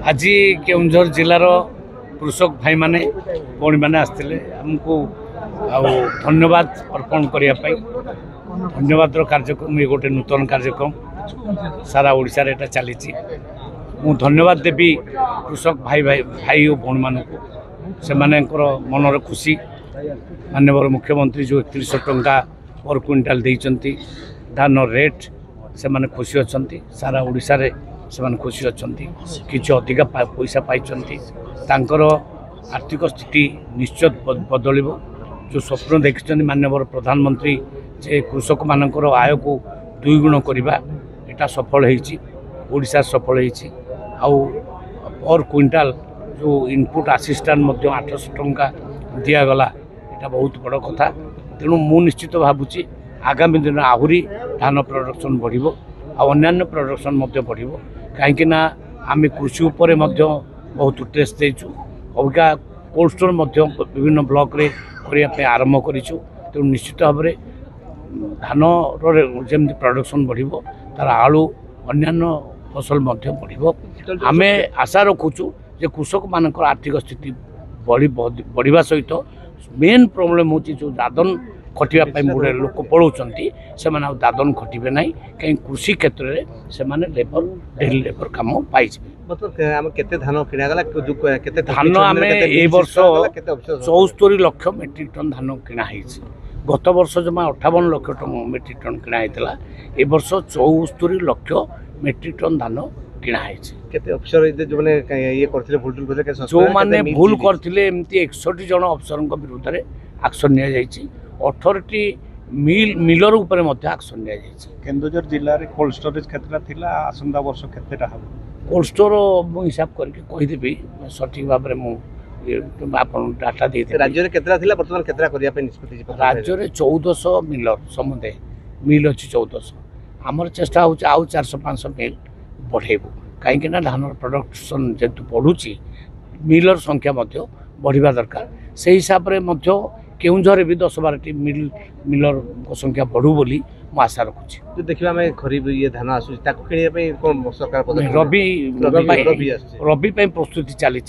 आज केउंझर जिलार कृषक भाई माने भौणी मैंने आसते आमको धन्यवाद अर्पण करने धन्यवाद कार्यक्रम ये गोटे नूतन कार्यक्रम सारा ओडिशा रे एटा चली मु धन्यवाद देवी कृषक भाई भाई भाई और भौणी मान से मनर खुशी माननीय मुख्यमंत्री जो 3100 टंका पर क्विंटाल देइचंती धान रेट से माने खुशी अच्छा सारा ओडिशा रे से खुशी अच्छा किसी अधिका पैसा पाई आर्थिक स्थिति निश्चित बदल जो स्वप्न देखते माननीय प्रधानमंत्री जे कृषक मानकर आय को 2 गुण करवा यहाँ सफल होड़ा सफल पर क्विंटाल जो इनपुट असिस्टेंट 800 टंका दिगला यहाँ बहुत बड़ कथा तेणु मु निश्चित भावुची आगामी दिन आहरी धान प्रोडक्शन बढ़िबो अन्य प्रोडक्शन बढ़ कहीं आम कृषि उपर बहुत टेस्ट देचु अबिका कोल्ड स्टोर विभिन्न ब्लॉक रे करने आरंभ करूँ तेणु निश्चित भाव में धान जमी प्रोडक्शन बढ़ तार आलू अन्य फसल बढ़ आम आशा रखुचु जे कृषक मान आर्थिक स्थिति बढ़िया सहित मेन प्रोब्लेम हूँ जो दादन खटिया गुड़े लोक पलाउं से दादन खटिबे ना कहीं कृषि क्षेत्र में से लेबर डेली लेबर कम पाई धान आम ए वर्ष 74 लाख मेट्रिक टन धान किना गत वर्ष जमा 58 लाख मेट्रिक टन किना ए वर्ष 74 लाख मेट्रिक टन धान किना जो मैंने भूल करते 61 जन अफसर विरुद्ध में एक्शन नि 18टी मिलर उपर एक्शन केन्दुझर जिले में कोल्ड स्टोरेज केतरा थिला आसंदा वर्ष केतेटा हम कोल्ड स्टोर मु हिसाब करके कहीदेवी सठिक भाव में डाटा दे राज्य में केतरा थिला वर्तमान केतरा करिया पे निष्पत्ति राज्य में 1400 मिलर समुदाय मिल अच्छी 1400 आमर चेष्टा हो 400-500 मिल बढ़ेबू कहीं धान प्रोडक्शन जेतु बढ़ुची मिलर संख्या बढ़िया दरकार से हिसाब से केउंझर भी 10-12टी मिलर संख्या बढ़ू बोली मु आशा रखुची जो देखिबा में खरीब ये धान आसु ताको किनिया पे कोन सरकार पदक्षेप रबी पे प्रस्तुति चली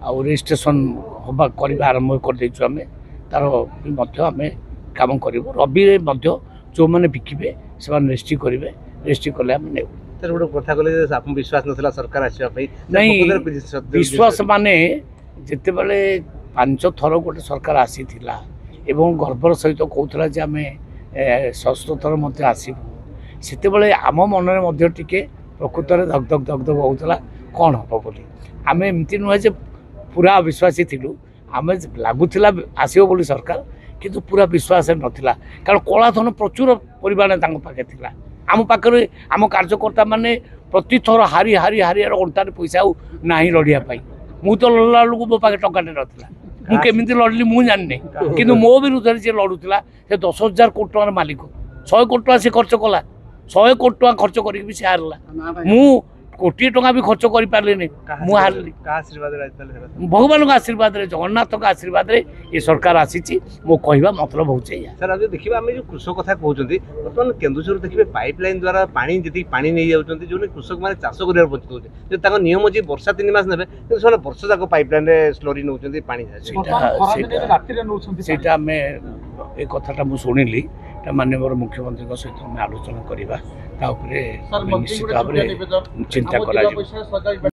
आ रजिस्ट्रेशन होबा करबा आरंभ कर देछु हमें तार आम काम करूँ रबी रे जो मैंने बिकिबे से रजिस्ट्री करेंगे रजिस्ट्री कले आम ने गोटे कथा कहले आप विश्वास नथिला सरकार आसीबा पे नहीं विश्वास माने जिते बड़े 5 थर गोटे सरकार आसी थिला एवं गर्वर सहित कहूला जे आम 6 थर आसबू से आम मन टिके प्रकृत में धक धक धक धक होता कौन हम बोली आम एमती नुहे जे पूरा अविश्वासी थिलु आम लगुला आसो बोली सरकार किंतु पूरा विश्वास नाला कारण कला धन प्रचुर परिमाण पाखे थिला आम पाखे आम कार्यकर्ता माने प्रति थर हारी हारी हारी अंटार पैसा ना लड़ाई मु तो लड़ला बेलू मो पाखे टंकाटे नाला मुझे लड़ली मुझे जानी कि मो विरुद्ध जी लड़ूला से 10,000 कोटी टकर मालिक 100 कोटी टका से खर्च कला 100 कोटी टका खर्च करके से हारला मु कोटी टका भी खर्च कर पारे मु हारली भगवान आशीर्वाद जगन्नाथ आशीर्वाद ये सरकार आसी मो कहवा मतलब हो सर आज देखिए आम जो कृषक कथा कहते बर्तमान केन्दुझर देखिए पाइपलाइन द्वारा पानी जी पानी नहीं जाऊँच जो कृषक मैंने चाष कर वंचित होते नियम अच्छी वर्षा 3 मास ने वर्ष जाक पाइपलाइन स्लोरी नौ पानी कथा मुझे शुणिली माननीय मुख्यमंत्री सहित आलोचना करवा निश्चित भाव में चिंता करा।